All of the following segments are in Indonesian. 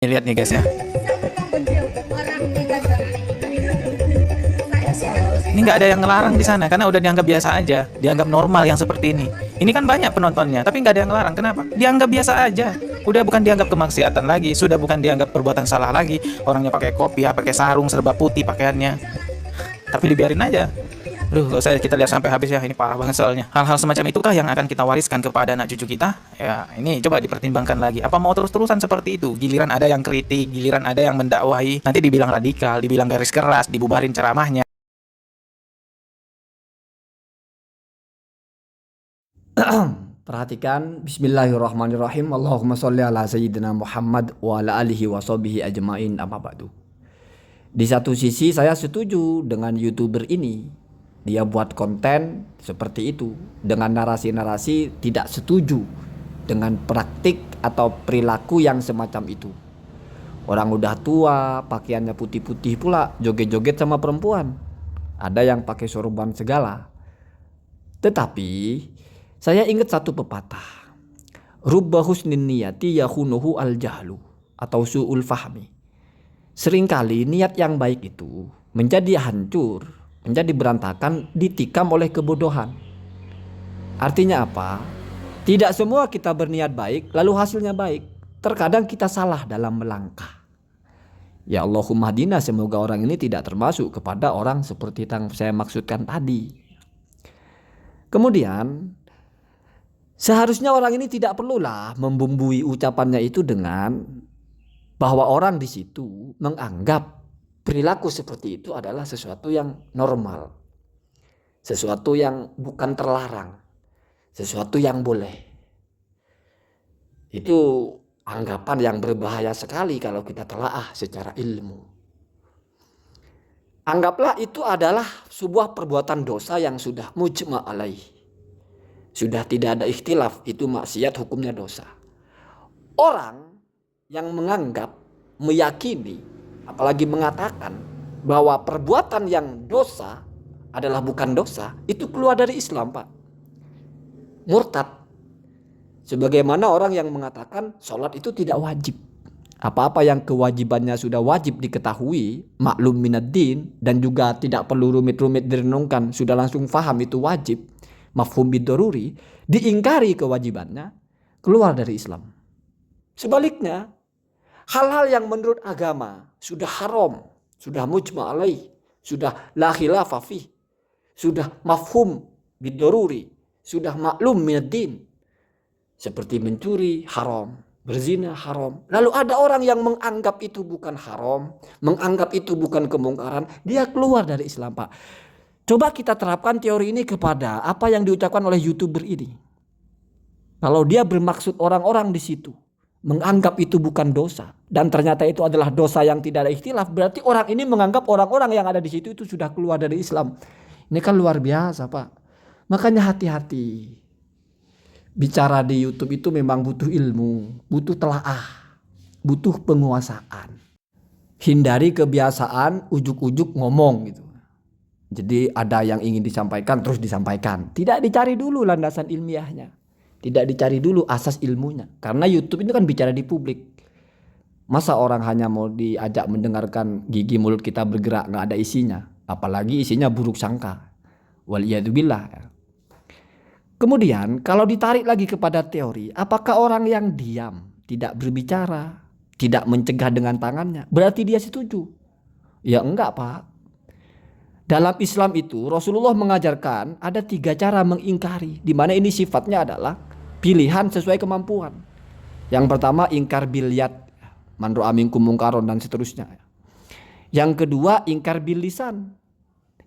Ini lihat nih guys ya. Ini nggak ada yang ngelarang di sana karena udah dianggap biasa aja, dianggap normal yang seperti ini. Ini kan banyak penontonnya, tapi nggak ada yang ngelarang. Kenapa? Dianggap biasa aja. Udah bukan dianggap kemaksiatan lagi, sudah bukan dianggap perbuatan salah lagi. Orangnya pakai kopiah, pakai sarung serba putih pakaiannya, tapi dibiarin aja. Aduh, gak usah kita lihat sampai habis ya, ini parah banget soalnya. Hal-hal semacam itukah yang akan kita wariskan kepada anak cucu kita? Ya, ini coba dipertimbangkan lagi. Apa mau terus-terusan seperti itu? Giliran ada yang kritik, giliran ada yang mendakwahi, nanti dibilang radikal, dibilang garis keras, dibubarin ceramahnya. Perhatikan, Bismillahirrahmanirrahim. Allahumma sholli ala Sayyidina Muhammad wa ala alihi wa sahbihi ajmain, amma ba'du. Di satu sisi saya setuju dengan YouTuber ini. Dia buat konten seperti itu dengan narasi-narasi, tidak setuju dengan praktik atau perilaku yang semacam itu. Orang udah tua, pakaiannya putih-putih pula, joget-joget sama perempuan. Ada yang pakai sorban segala. Tetapi saya ingat satu pepatah. Rubba husnin niyati yahunuhu al jahlu, atau su'ul fahmi. Seringkali niat yang baik itu menjadi hancur, menjadi berantakan, ditikam oleh kebodohan. Artinya apa? Tidak semua kita berniat baik lalu hasilnya baik. Terkadang kita salah dalam melangkah. Ya Allahumma hadina, semoga orang ini tidak termasuk kepada orang seperti yang saya maksudkan tadi. Kemudian seharusnya orang ini tidak perlulah membumbui ucapannya itu dengan bahwa orang di situ menganggap perilaku seperti itu adalah sesuatu yang normal, sesuatu yang bukan terlarang, sesuatu yang boleh. Itu anggapan yang berbahaya sekali kalau kita telaah secara ilmu. Anggaplah itu adalah sebuah perbuatan dosa yang sudah mujma' alaih. Sudah tidak ada ikhtilaf, itu maksiat, hukumnya dosa. Orang yang menganggap, meyakini, apalagi mengatakan bahwa perbuatan yang dosa adalah bukan dosa, itu keluar dari Islam, Pak. Murtad. Sebagaimana orang yang mengatakan sholat itu tidak wajib. Apa-apa yang kewajibannya sudah wajib diketahui, maklum minad din, dan juga tidak perlu rumit-rumit direnungkan, sudah langsung faham itu wajib, mafhum bidoruri, diingkari kewajibannya, keluar dari Islam. Sebaliknya, hal-hal yang menurut agama sudah haram, sudah mujma' alaih, sudah la khilafa fih, sudah mafhum bidoruri, sudah maklum minad din, seperti mencuri haram, berzina haram. Lalu ada orang yang menganggap itu bukan haram, menganggap itu bukan kemungkaran, dia keluar dari Islam, Pak. Coba kita terapkan teori ini kepada apa yang diucapkan oleh YouTuber ini. Kalau dia bermaksud orang-orang di situ menganggap itu bukan dosa, dan ternyata itu adalah dosa yang tidak ada ikhtilaf, berarti orang ini menganggap orang-orang yang ada di situ itu sudah keluar dari Islam. Ini kan luar biasa, Pak. Makanya hati-hati. Bicara di YouTube itu memang butuh ilmu, butuh telaah, butuh penguasaan. Hindari kebiasaan ujuk-ujuk ngomong gitu. Jadi ada yang ingin disampaikan terus disampaikan. Tidak dicari dulu landasan ilmiahnya. Tidak dicari dulu asas ilmunya. Karena YouTube itu kan bicara di publik. Masa orang hanya mau diajak mendengarkan gigi mulut kita bergerak gak ada isinya. Apalagi isinya buruk sangka. Waliyadzubillah. Kemudian kalau ditarik lagi kepada teori, apakah orang yang diam, tidak berbicara, tidak mencegah dengan tangannya, berarti dia setuju? Ya enggak, Pak. Dalam Islam itu Rasulullah mengajarkan ada 3 cara mengingkari, di mana ini sifatnya adalah pilihan sesuai kemampuan. Yang pertama ingkar bil yad, man ra'a minkum mungkaron, dan seterusnya. Yang kedua ingkar bil lisan.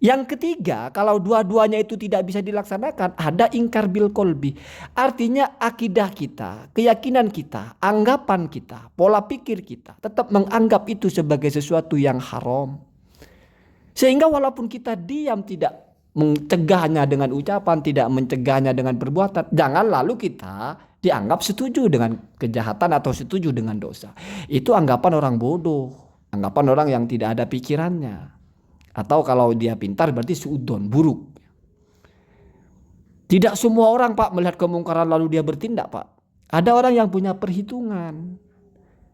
Yang ketiga, kalau dua-duanya itu tidak bisa dilaksanakan, ada ingkar bil kolbi. Artinya akidah kita, keyakinan kita, anggapan kita, pola pikir kita tetap menganggap itu sebagai sesuatu yang haram. Sehingga walaupun kita diam, tidak mencegahnya dengan ucapan, tidak mencegahnya dengan perbuatan, jangan lalu kita dianggap setuju dengan kejahatan atau setuju dengan dosa. Itu anggapan orang bodoh, anggapan orang yang tidak ada pikirannya. Atau kalau dia pintar berarti suudon, buruk. Tidak semua orang, Pak, melihat kemungkaran lalu dia bertindak, Pak. Ada orang yang punya perhitungan.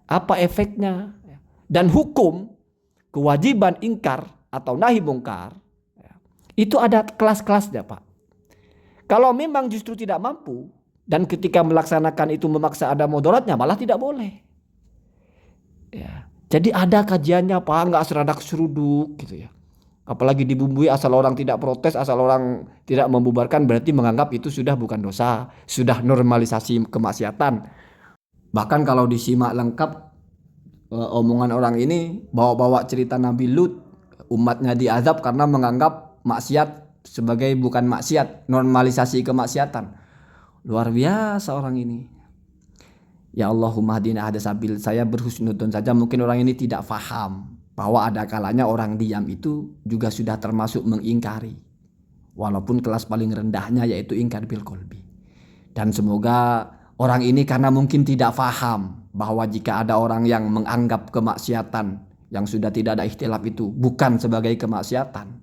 apa efeknya, dan hukum kewajiban ingkar atau nahi mungkar itu ada kelas-kelasnya, Pak. Kalau memang justru tidak mampu dan ketika melaksanakan itu memaksa ada mudaratnya, malah tidak boleh. Ya. Jadi ada kajiannya, Pak, nggak seradak seruduk gitu ya. Apalagi dibumbui asal orang tidak protes, asal orang tidak membubarkan berarti menganggap itu sudah bukan dosa, sudah normalisasi kemaksiatan. Bahkan kalau disimak lengkap omongan orang ini bawa-bawa cerita Nabi Lut, umatnya diazab karena menganggap maksiat sebagai bukan maksiat, normalisasi kemaksiatan. Luar biasa orang ini. Ya Allahumma hadina hada sabil. Saya berhusnudon saja, mungkin orang ini tidak faham bahwa ada kalanya orang diam itu juga sudah termasuk mengingkari. Walaupun kelas paling rendahnya yaitu ingkar bil qalbi. Dan semoga orang ini karena mungkin tidak faham bahwa jika ada orang yang menganggap kemaksiatan yang sudah tidak ada ikhtilaf itu bukan sebagai kemaksiatan,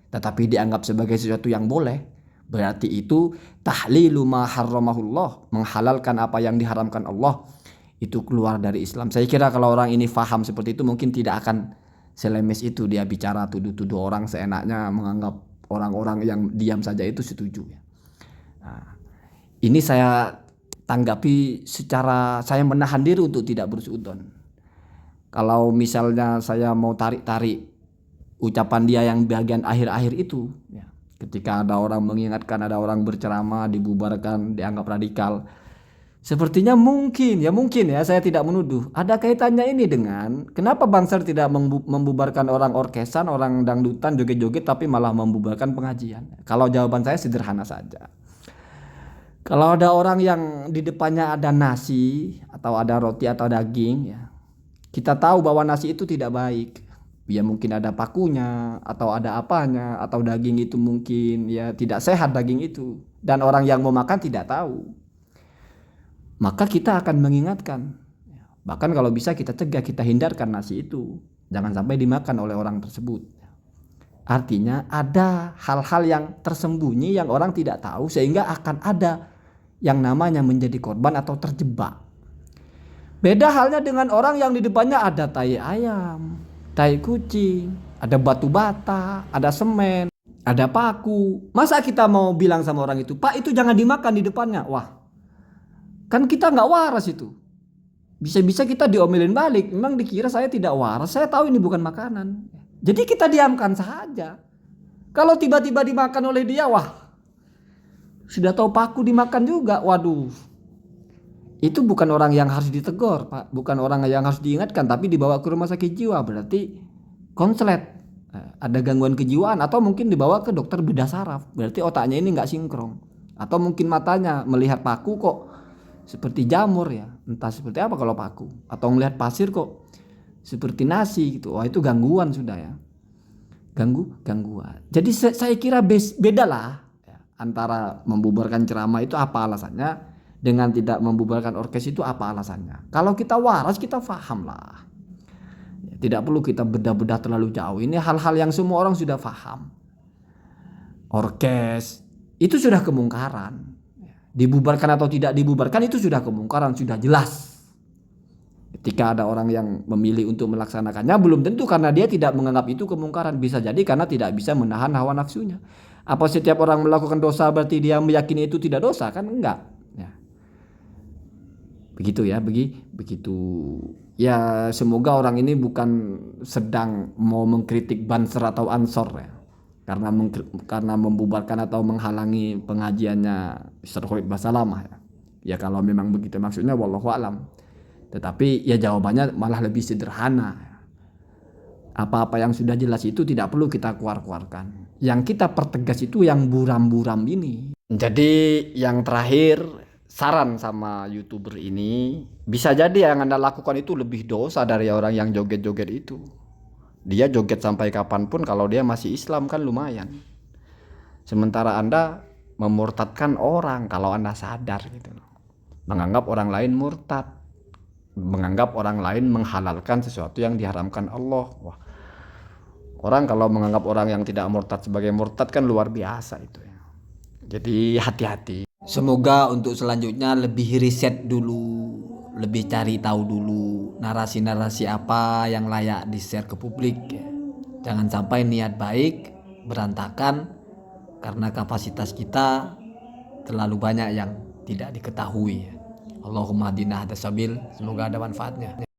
tetapi dianggap sebagai sesuatu yang boleh, berarti itu tahlilu ma harramahullah, menghalalkan apa yang diharamkan Allah, itu keluar dari Islam. Saya kira kalau orang ini faham seperti itu mungkin tidak akan selemes itu dia bicara tuduh-tuduh orang seenaknya, menganggap orang-orang yang diam saja itu setuju. Nah, ini saya tanggapi secara saya menahan diri untuk tidak bersuudon. Kalau misalnya saya mau tarik-tarik ucapan dia yang bagian akhir-akhir itu, ya, ketika ada orang mengingatkan, ada orang berceramah, dibubarkan, dianggap radikal, sepertinya mungkin ya saya tidak menuduh, ada kaitannya ini dengan kenapa Banser tidak membubarkan orang orkesan, orang dangdutan, joget-joget, tapi malah membubarkan pengajian. Kalau jawaban saya sederhana saja. Kalau ada orang yang di depannya ada nasi atau ada roti atau daging, ya, kita tahu bahwa nasi itu tidak baik. Ya mungkin ada pakunya atau ada apanya, atau daging itu mungkin ya tidak sehat daging itu, dan orang yang mau makan tidak tahu. Maka kita akan mengingatkan. Bahkan kalau bisa kita cegah, kita hindarkan nasi itu. Jangan sampai dimakan oleh orang tersebut. Artinya ada hal-hal yang tersembunyi yang orang tidak tahu sehingga akan ada yang namanya menjadi korban atau terjebak. Beda halnya dengan orang yang di depannya ada tai ayam, tai kucing, ada batu bata, ada semen, ada paku. Masa kita mau bilang sama orang itu, Pak itu jangan dimakan di depannya? Wah, kan kita nggak waras itu. Bisa-bisa kita diomelin balik. Memang dikira saya tidak waras, saya tahu ini bukan makanan. Jadi kita diamkan saja. Kalau tiba-tiba dimakan oleh dia, wah, sudah tahu paku dimakan juga, waduh. Itu bukan orang yang harus ditegur, Pak. Bukan orang yang harus diingatkan, tapi dibawa ke rumah sakit jiwa. Berarti konslet, ada gangguan kejiwaan. Atau mungkin dibawa ke dokter bedah saraf. Berarti otaknya ini nggak sinkron. Atau mungkin matanya melihat paku kok seperti jamur ya. Entah seperti apa kalau paku. Atau melihat pasir kok seperti nasi gitu. Wah itu gangguan sudah ya. Gangguan. Jadi saya kira bedalah antara membubarkan ceramah itu apa alasannya dengan tidak membubarkan orkes itu apa alasannya. Kalau kita waras kita paham lah. Tidak perlu kita bedah-bedah terlalu jauh. Ini hal-hal yang semua orang sudah paham. Orkes itu sudah kemungkaran. Dibubarkan atau tidak dibubarkan itu sudah kemungkaran, sudah jelas. Ketika ada orang yang memilih untuk melaksanakannya, belum tentu karena dia tidak menganggap itu kemungkaran. Bisa jadi karena tidak bisa menahan hawa nafsunya. Apa setiap orang melakukan dosa berarti dia meyakini itu tidak dosa? Kan enggak. Ya. Begitu ya, begitu. Ya semoga orang ini bukan sedang mau mengkritik Banser atau Ansor ya. Karena membubarkan atau menghalangi pengajiannya Ustaz Khalid Basalamah ya. Ya kalau memang begitu maksudnya wallahu alam. Tetapi ya jawabannya malah lebih sederhana. Apa-apa yang sudah jelas itu tidak perlu kita keluar-keluarkan. Yang kita pertegas itu yang buram-buram ini. Jadi yang terakhir, saran sama YouTuber ini, bisa jadi yang Anda lakukan itu lebih dosa dari orang yang joget-joget itu. Dia joget sampai kapanpun kalau dia masih Islam kan lumayan. Sementara Anda memurtadkan orang kalau Anda sadar gitu. Menganggap orang lain murtad. Menganggap orang lain menghalalkan sesuatu yang diharamkan Allah. Wah, orang kalau menganggap orang yang tidak murtad sebagai murtad kan luar biasa itu ya. Jadi hati-hati. Semoga untuk selanjutnya lebih riset dulu, lebih cari tahu dulu narasi-narasi apa yang layak di-share ke publik ya. Jangan sampai niat baik berantakan karena kapasitas kita terlalu banyak yang tidak diketahui. Allahumma hadina hadasabil, semoga ada manfaatnya.